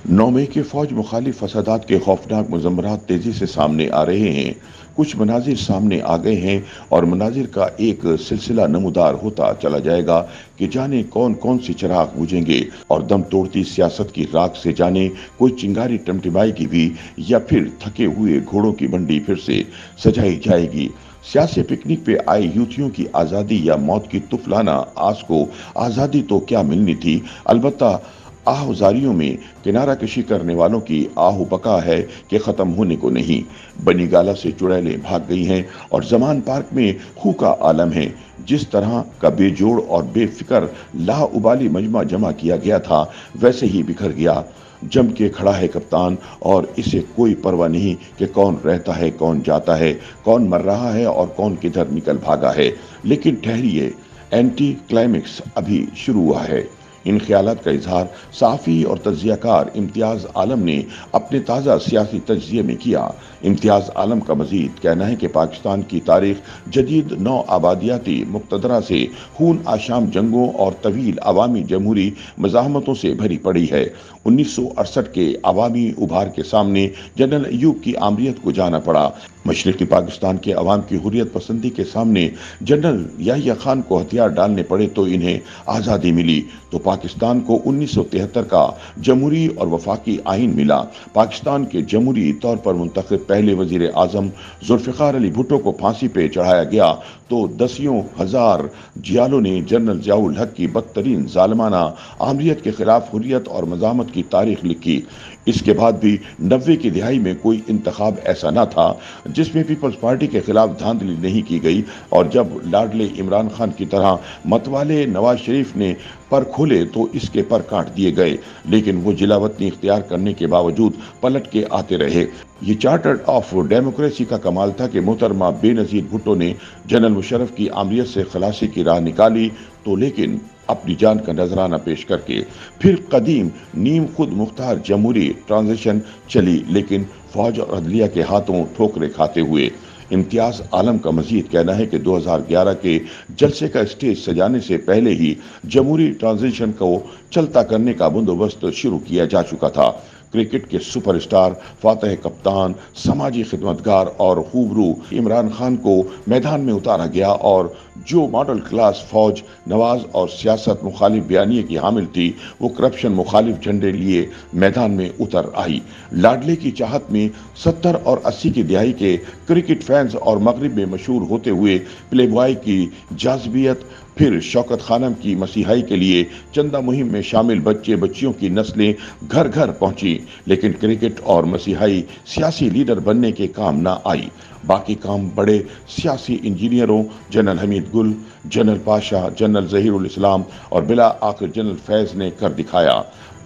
9 मई के फौज मुखालिफ फसादात के खौफनाक मुज़म्मरात तेजी से सामने आ रहे हैं। कुछ मनाजिर सामने आ गए हैं और मनाजिर का एक सिलसिला नमूदार होता चला जाएगा कि जाने कौन कौन से चिराग बुझेंगे और दम तोड़ती सियासत की राख से जाने कोई चिंगारी टिमटिमाएगी भी, या फिर थके हुए घोड़ों की मंडी फिर से सजाई जाएगी। सियासी पिकनिक पे आए यूथियों की आज़ादी या मौत की तुफलाना आस को आज़ादी तो क्या मिलनी थी, अलबत्ता आहुजारियों में किनारा कशी करने वालों की आहू बका है कि खत्म होने को नहीं। बनी गाला से चुड़ैलें भाग गई हैं और जमान पार्क में खू का आलम है। जिस तरह का बेजोड़ और बेफिक्र लाउबाली मजमा जमा किया गया था, वैसे ही बिखर गया। जम के खड़ा है कप्तान और इसे कोई परवाह नहीं कि कौन रहता है, कौन जाता है, कौन मर रहा है और कौन किधर निकल भागा है। लेकिन ठहरिए, एंटी क्लाइमेक्स अभी शुरू हुआ है। इन ख्यालात का इजहार साफ़ी और तज्जियाकार इम्तियाज़ आलम ने अपने ताज़ा सियासी तज्जिये में किया। इम्तियाज़ आलम का मजीद कहना है कि पाकिस्तान की तारीख जदीद नौ आबादियाती मुक्तदरा से खून आशाम जंगों और तवील अवामी जमहूरी मज़ाहमतों से भरी पड़ी है। 1968 के अवामी उभार के सामने जनरल अयूब की आमरीत को जाना पड़ा। मशरक़ी पाकिस्तान के अवाम की हुर्रियत पसंदी के सामने जनरल याहिया खान को हथियार डालने पड़े तो इन्हें आज़ादी मिली। तो पाकिस्तान को 1973 का जमहूरी और वफाकी आइन मिला। पाकिस्तान के जमहूरी तौर पर मुंतखब पहले वजीर आज़म जुल्फ़िकार अली भुट्टो को फांसी पे चढ़ाया गया तो दसियों हजार जियालों ने जनरल ज़ियाउल हक की बदतरीन जालिमाना आमरीत के खिलाफ हुर्रियत और मज़ाहमत की तारीख लिखी। इसके बाद भी 90 की दिहाई में कोई इंतखाब ऐसा न था जिसमें पीपल्स पार्टी के खिलाफ धांधली नहीं की गई, और जब लाडले इमरान खान की तरह मतवाले नवाज शरीफ ने पर खोले तो इसके पर काट दिए गए, लेकिन वो जिलावतनी इख्तियार करने के बावजूद पलट के आते रहे। ये चार्टर्ड ऑफ डेमोक्रेसी का कमाल था कि मोहतरमा बेनज़ीर भुट्टो ने जनरल मुशर्रफ की आमरीत से खलासी की राह निकाली तो, लेकिन अपनी जान का नजराना पेश करके फिर कदीम नीम खुद मुख्तार जमहूरी ट्रांजिशन चली, लेकिन फौज और अदलिया के हाथों ठोकरे खाते हुए। इम्तियाज आलम का मजीद कहना है कि 2011 के जलसे का स्टेज सजाने से पहले ही जमहूरी ट्रांजिशन को चलता करने का बंदोबस्त शुरू किया जा चुका था। क्रिकेट के सुपरस्टार, फातह कप्तान, समाजी खिदमतगार और खूबरू इमरान खान को मैदान में उतारा गया और जो मॉडल क्लास फौज नवाज और सियासत मुखालिफ बयानिए की हामिल थी, वो करप्शन मुखालिफ झंडे लिए मैदान में उतर आई। लाडले की चाहत में 70 और 80 की दिहाई के क्रिकेट फैंस और मगरिब में मशहूर होते हुए प्ले बॉय की जाज़बियत, फिर शौकत खानम की मसीहाई के लिए चंदा मुहिम में शामिल बच्चे बच्चियों की नस्लें घर घर पहुंची, लेकिन क्रिकेट और मसीहाई सियासी लीडर बनने के काम ना आई। बाकी काम बड़े सियासी इंजीनियरों जनरल हमीद गुल, जनरल पाशा, जनरल ज़हीरुल इस्लाम और बिला आखिर जनरल फैज़ ने कर दिखाया।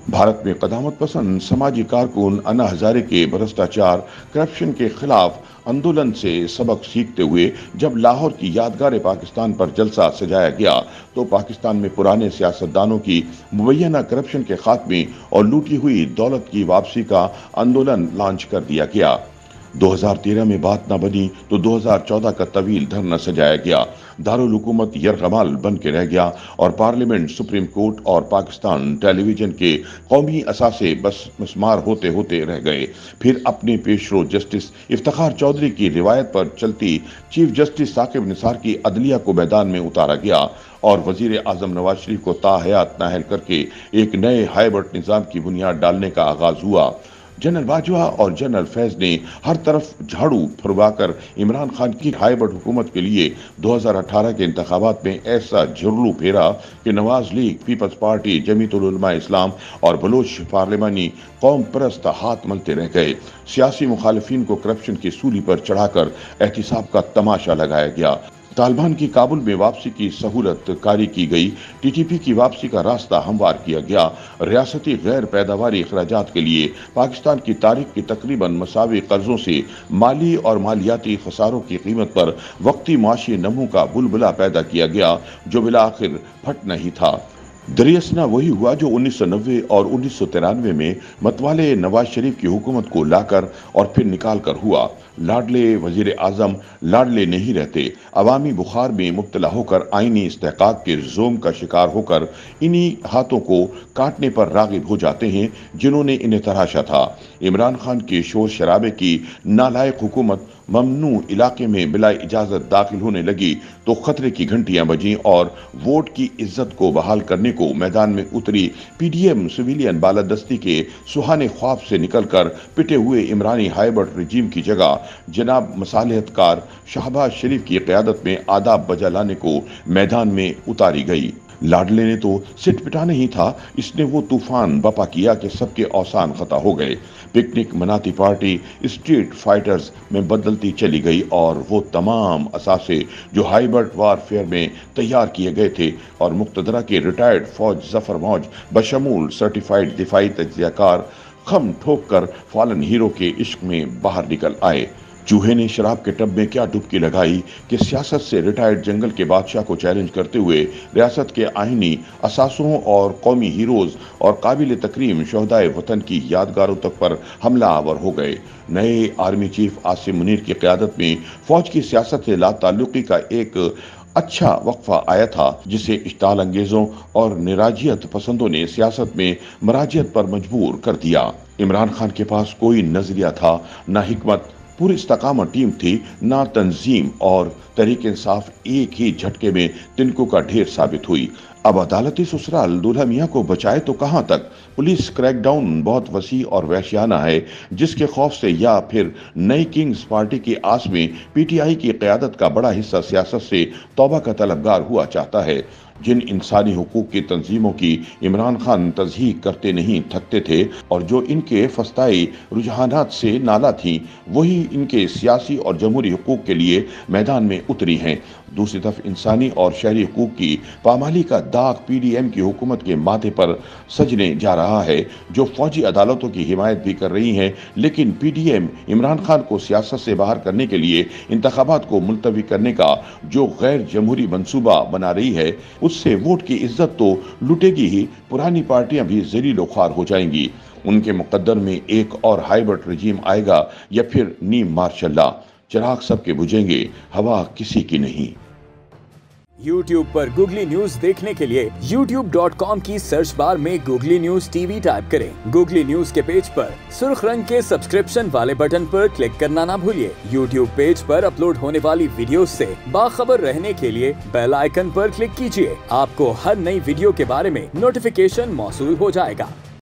भारत में कदामत पसंद समाजी कारकुन अन्ना हजारे के भ्रष्टाचार करप्शन के खिलाफ आंदोलन से सबक सीखते हुए जब लाहौर की यादगार पाकिस्तान पर जलसा सजाया गया तो पाकिस्तान में पुराने सियासतदानों की मुबैना करप्शन के खात्मे और लूटी हुई दौलत की वापसी का आंदोलन लॉन्च कर दिया गया। 2013 में बात न बनी तो 2014 का तवील धरना सजाया गया। दारुल हुकूमत यरगमाल बन के रह गया और पार्लियामेंट, सुप्रीम कोर्ट और पाकिस्तान टेलीविजन के कौमी असासे बस मिसमार होते होते रह गए। फिर अपने पेशरो जस्टिस इफ्तिखार चौधरी की रिवायत पर चलती चीफ जस्टिस साकिब निसार की अदलिया को मैदान में उतारा गया और वजीर आजम नवाज शरीफ को ताहयात नाहल करके एक नए हाइब्रिड निज़ाम की बुनियाद डालने का आगाज हुआ। जनरल बाजवा और जनरल फैज ने हर तरफ झाड़ू फुरवाकर इमरान खान की हाइब्रिड हुकूमत के लिए 2018 के इंतखाबात में ऐसा झुर्लू फेरा कि नवाज लीग, पीपल्स पार्टी, जमीयतुल उलमा इस्लाम और बलोच पार्लिमानी कौम परस्त हाथ मलते रह गए। सियासी मुखालिफिन को करप्शन की सूली पर चढ़ाकर एहतिसाब का तमाशा लगाया गया। तालिबान की काबुल में वापसी की सहूलत कारी की गई। टीटीपी की वापसी का रास्ता हमवार किया गया। रियासती गैर पैदावारी अखराजात के लिए पाकिस्तान की तारीख की तकरीबन मसावी कर्जों से माली और मालियाती खसारों की कीमत पर वक्ती माशी नमू का बुलबुला पैदा किया गया जो बिला आखिर फट नहीं था। दरियासना वही हुआ जो 1990 और 1993 में मतवाले नवाज शरीफ की हुकूमत को लाकर और फिर निकाल कर हुआ। लाडले वजीर आजम लाडले नहीं रहते, अवामी बुखार में मुब्तला होकर आईनी इस्तेहकाक के जोम का शिकार होकर इन्हीं हाथों को काटने पर रागिब हो जाते हैं जिन्होंने इन्हें तराशा था। इमरान खान के शोर शराबे की नालायक हुकूमत ममनू इलाके में बिला इजाजत दाखिल होने लगी तो खतरे की घंटियां बजीं और वोट की इज्जत को बहाल करने को मैदान में उतरी पीडीएम सिविलियन बालादस्ती के सुहाने ख्वाब से निकलकर पिटे हुए इमरानी हाइबर्ट रिजीम की जगह जनाब मसालहतकार शहबाज शरीफ की क़यादत में आदाब बजा लाने को मैदान में उतारी गई। लाडले ने तो सिट पिटाना ही था, इसने वो तूफान बपा किया कि सबके औसान खता हो गए। पिकनिक मनाती पार्टी स्ट्रीट फाइटर्स में बदलती चली गई और वो तमाम असासे जो हाइबर्ट वारफेयर में तैयार किए गए थे और मुक्तदरा के रिटायर्ड फौज जफर मौज बशमूल सर्टिफाइड दिफाई तज्जियाकार खम ठोक कर फॉलन हीरो के इश्क में बाहर निकल आए। चूहे ने शराब के टब में क्या डुबकी लगाई कि सियासत से रिटायर्ड जंगल के बादशाह को चैलेंज करते हुए रियासत के आईनी असासों और कौमी हीरोज और काबिल तकरीम शहदाए वतन की यादगारों तक पर हमला आवर हो गए। नए आर्मी चीफ आसिम मुनीर की क़यादत में फौज की सियासत से लाताल्लुकी का एक अच्छा वक्फा आया था जिसे इश्ताल अंगेजों और निराजियत पसंदों ने सियासत में मराजियत पर मजबूर कर दिया। इमरान खान के पास कोई नजरिया था, ना हिकमत, पूरी इस्तकामत टीम थी, ना तंजीम और तहरीक इंसाफ एक ही झटके में तिनकों का ढेर साबित हुई। अब अदालती ससुराल दूल्हा मियाँ को बचाए तो कहां तक। पुलिस क्रैकडाउन बहुत वसी और वहशियाना है जिसके खौफ से या फिर नई किंग्स पार्टी की आस में पीटीआई की क़यादत का बड़ा हिस्सा सियासत से तौबा का तलबगार हुआ चाहता है। जिन इंसानी हुकूक की तंजीमों की इमरान खान तज़हीक करते नहीं थकते थे और जो इनके फस्ताई रुझानात से नाला थीं, वही इनके सियासी और जमहूरी हुकूक के लिए मैदान में उतरी हैं। दूसरी तरफ इंसानी और शहरी हुकूक की पामाली का दाग पीडीएम की हुकूमत के माथे पर सजने जा रहा है, जो फौजी अदालतों की हिमायत भी कर रही हैं, लेकिन पीडीएम इमरान खान को सियासत से बाहर करने के लिए इंतखाबात को मुलतवी करने का जो गैर जमहूरी मंसूबा बना रही है, उससे वोट की इज्जत तो लुटेगी ही, पुरानी पार्टियां भी ज़लील ख्वार हो जाएंगी। उनके मुकद्दर में एक और हाइबर्ट रजीम आएगा या फिर नीम मार्शल्ला। चिराग सबके बुझेंगे, हवा किसी की नहीं। YouTube पर गूगली न्यूज देखने के लिए youtube.com की सर्च बार में गूगली न्यूज टीवी टाइप करें। गूगली न्यूज के पेज पर सुर्ख रंग के सब्सक्रिप्शन वाले बटन पर क्लिक करना ना भूलिए। YouTube पेज पर अपलोड होने वाली वीडियोस से बाखबर रहने के लिए बेल आइकन पर क्लिक कीजिए। आपको हर नई वीडियो के बारे में नोटिफिकेशन मौसूल हो जाएगा।